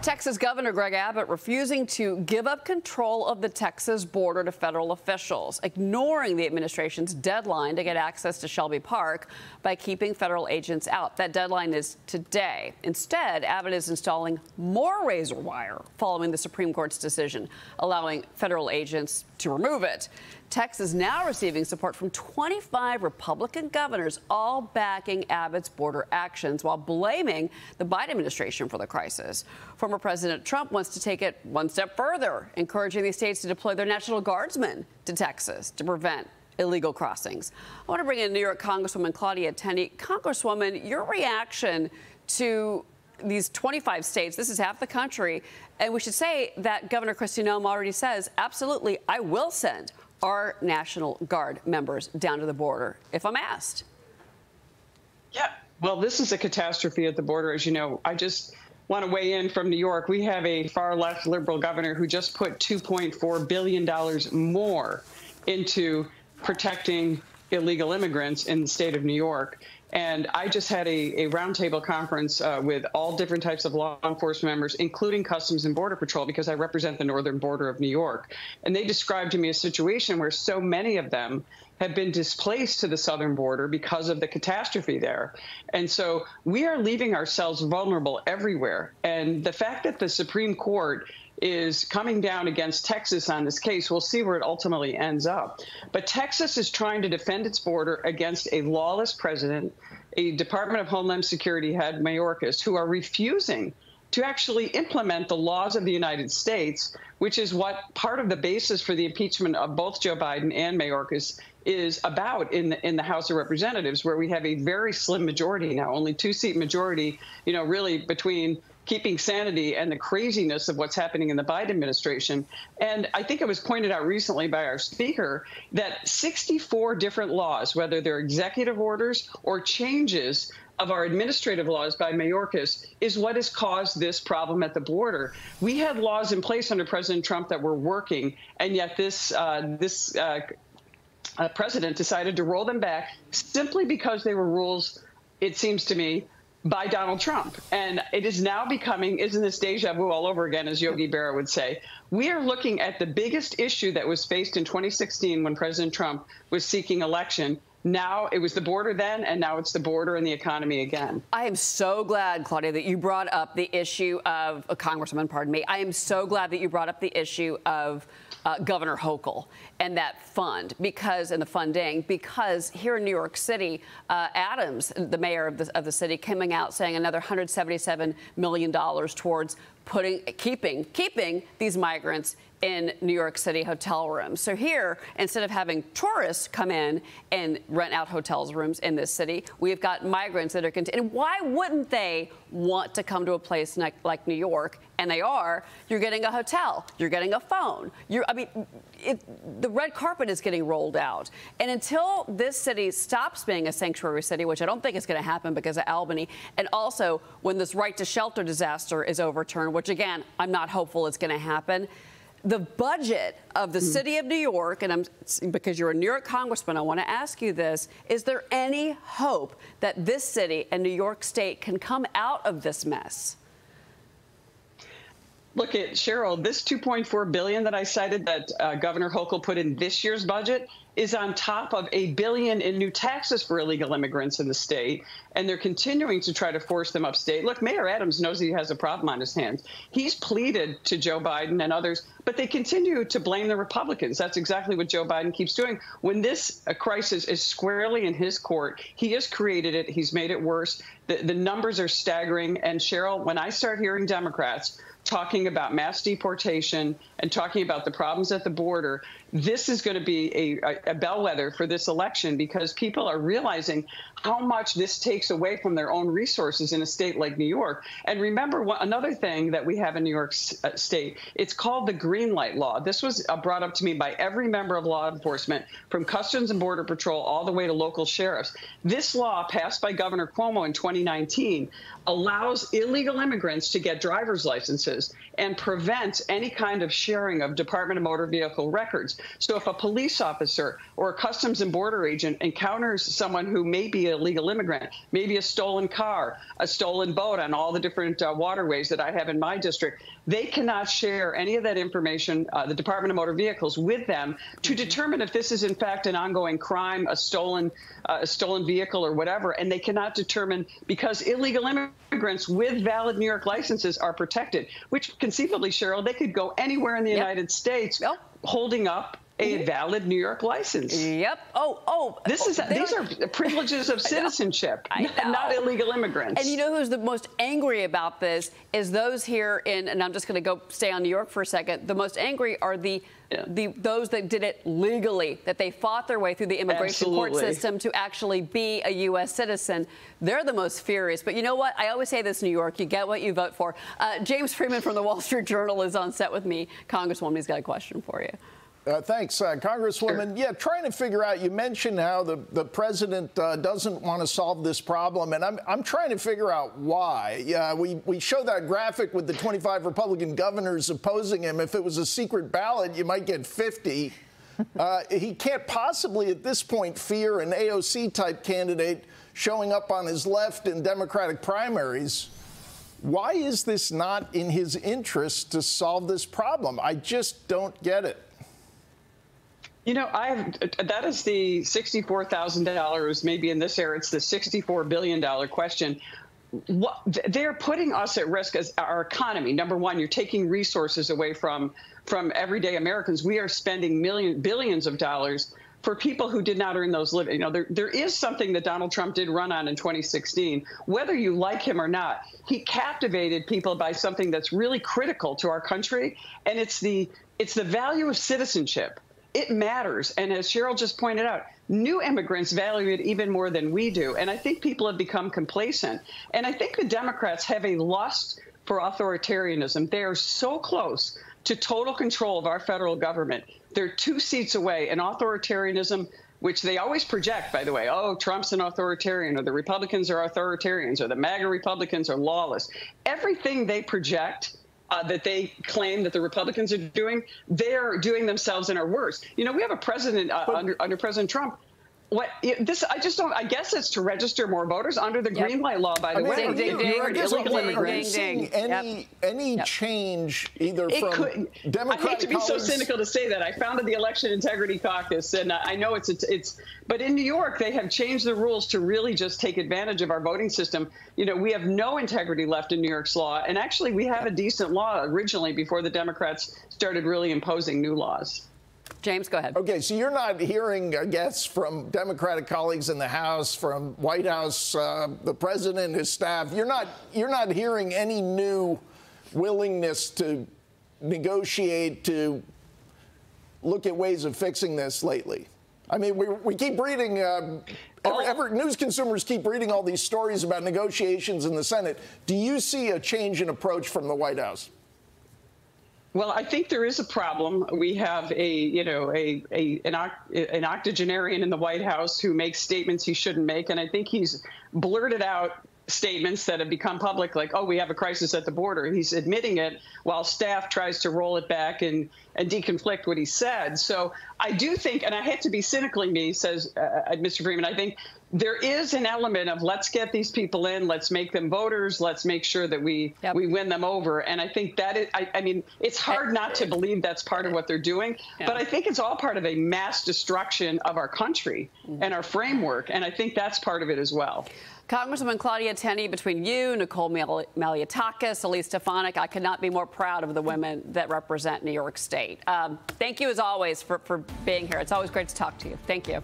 Texas Governor Greg Abbott refusing to give up control of the Texas border to federal officials, ignoring the administration's deadline to get access to Shelby Park by keeping federal agents out. That deadline is today. Instead, Abbott is installing more razor wire following the Supreme Court's decision, allowing federal agents to remove it. Texas now receiving support from 25 Republican governors, all backing Abbott's border actions while blaming the Biden administration for the crisis. Former President Trump wants to take it one step further, encouraging these states to deploy their National Guardsmen to Texas to prevent illegal crossings. I want to bring in New York Congresswoman Claudia Tenney. Congresswoman, your reaction to these 25 states, this is half the country, and we should say that Governor Kristi Noem already says, absolutely, I will send our National Guard members down to the border if I'm asked. Yeah, well, this is a catastrophe at the border, as you know. I just want to weigh in from New York. We have a far-left liberal governor who just put $2.4 billion more into protecting illegal immigrants in the state of New York. And I just had a roundtable conference with all different types of law enforcement members, including Customs and Border Patrol, because I represent the northern border of New York. And they described to me a situation where so many of them have been displaced to the southern border because of the catastrophe there. And so we are leaving ourselves vulnerable everywhere. And the fact that the Supreme Court is coming down against Texas on this case, we'll see where it ultimately ends up. But Texas is trying to defend its border against a lawless president, a Department of Homeland Security head, Mayorkas, who are refusing to actually implement the laws of the United States, which is what part of the basis for the impeachment of both Joe Biden and Mayorkas is about in the House of Representatives, where we have a very slim majority now, only 2-seat majority, you know, really between keeping sanity and the craziness of what's happening in the Biden administration. And I think it was pointed out recently by our speaker that 64 different laws, whether they're executive orders or changes of our administrative laws by Mayorkas, is what has caused this problem at the border. We had laws in place under President Trump that were working, and yet this president decided to roll them back simply because they were rules, it seems to me, by Donald Trump. And it is now becoming, isn't this deja vu all over again, as Yogi Berra would say? We are looking at the biggest issue that was faced in 2016 when President Trump was seeking election. Now it was the border then, and now it's the border and the economy again. I am so glad, Claudia, that you brought up the issue of Congresswoman, pardon me. I am so glad that you brought up the issue of Governor Hochul and that fund, and the funding, because here in New York City, Adams, the mayor of the city, coming out saying another $177 million towards keeping these migrants in New York City hotel rooms. So here, instead of having tourists come in and rent out hotels rooms in this city, we've got migrants that are and why wouldn't they want to come to a place like New York? And they are. You're getting a hotel. You're getting a phone. The red carpet is getting rolled out. And until this city stops being a sanctuary city, which I don't think is going to happen because of Albany, and also when this right to shelter disaster is overturned, which again, I'm not hopeful it's going to happen, the budget of the city of New York, and because you're a New York congressman, I want to ask you this, is there any hope that this city and New York State can come out of this mess? Look at Cheryl, this $2.4 billion that I cited that Governor Hochul put in this year's budget is on top of $1 billion in new taxes for illegal immigrants in the state, and they're continuing to try to force them upstate. Look, Mayor Adams knows he has a problem on his hands. He's pleaded to Joe Biden and others, but they continue to blame the Republicans. That's exactly what Joe Biden keeps doing. When this crisis is squarely in his court, he has created it. He's made it worse. The numbers are staggering. And Cheryl, when I start hearing Democrats talking about mass deportation and talking about the problems at the border, this is going to be a bellwether for this election, because people are realizing how much this takes away from their own resources in a state like New York. And remember, another thing that we have in New York State, it's called the Green Light Law. This was brought up to me by every member of law enforcement, from Customs and Border Patrol all the way to local sheriffs. This law, passed by Governor Cuomo in 2019, allows illegal immigrants to get driver's licenses and prevents any kind of sharing of Department of Motor Vehicle records. So if a police officer or a Customs and Border agent encounters someone who may be a legal immigrant, maybe a stolen car, a stolen boat on all the different waterways that I have in my district, they cannot share any of that information, the Department of Motor Vehicles, with them to determine if this is in fact an ongoing crime, a stolen vehicle or whatever. And they cannot determine, because illegal immigrants with valid New York licenses are protected, which conceivably, Cheryl, they could go anywhere in the United States holding up a valid New York license. Yep. These are privileges of citizenship, not illegal immigrants. And you know who's the most angry about this is those here in, and I'm just going to go stay on New York for a second. The most angry are those that did it legally, that they fought their way through the immigration court system to actually be a U.S. citizen. They're the most furious. But you know what? I always say this, New York, you get what you vote for. James Freeman from the Wall Street Journal is on set with me. Congresswoman, he's got a question for you. Thanks, Congresswoman. Yeah, trying to figure out, you mentioned how the president doesn't want to solve this problem, and I'm trying to figure out why. We show that graphic with the 25 Republican governors opposing him. If it was a secret ballot, you might get 50. He can't possibly at this point fear an AOC-type candidate showing up on his left in Democratic primaries. Why is this not in his interest to solve this problem? I just don't get it. You know, that is the $64,000. Maybe in this era, it's the $64 billion question. They're putting us at risk as our economy. Number one, you're taking resources away from everyday Americans. We are spending billions of dollars for people who did not earn those living. You know, there is something that Donald Trump did run on in 2016. Whether you like him or not, he captivated people by something that's really critical to our country, and it's the value of citizenship. It matters. And as Cheryl just pointed out, new immigrants value it even more than we do. And I think people have become complacent. And I think the Democrats have a lust for authoritarianism. They are so close to total control of our federal government. They're 2 seats away. And authoritarianism, which they always project, by the way, oh, Trump's an authoritarian, or the Republicans are authoritarians, or the MAGA Republicans are lawless. Everything they project that they claim that the Republicans are doing, they're doing themselves and are worse. You know, we have a president under President Trump. I guess it's to register more voters under the green light law, by the way. Any change either from Democratic I hate to be so cynical to say that. I founded the Election Integrity Caucus, and I know but in New York, they have changed the rules to really just take advantage of our voting system. You know, we have no integrity left in New York's law. And actually, we have a decent law originally before the Democrats started really imposing new laws. James, go ahead. Okay, so you're not hearing, I guess, from Democratic colleagues in the House, from White House, the president and his staff. You're not hearing any new willingness to negotiate, to look at ways of fixing this lately. I mean, we keep reading, news consumers keep reading all these stories about negotiations in the Senate. Do you see a change in approach from the White House? Well, I think there is a problem. We have an octogenarian in the White House who makes statements he shouldn't make, and I think he's blurted out statements that have become public, like, oh, we have a crisis at the border. He's admitting it while staff tries to roll it back and deconflict what he said. So I do think, and I hate to be cynically me, says Mr. Freeman, I think there is an element of let's get these people in, let's make them voters, let's make sure that we win them over. And I think that is, I mean, it's hard not to believe that's part of what they're doing, but I think it's all part of a mass destruction of our country and our framework. And I think that's part of it as well. Congresswoman Claudia Tenney, between you, Nicole Malliotakis, Elise Stefanik, I could not be more proud of the women that represent New York State. Thank you, as always, for being here. It's always great to talk to you. Thank you.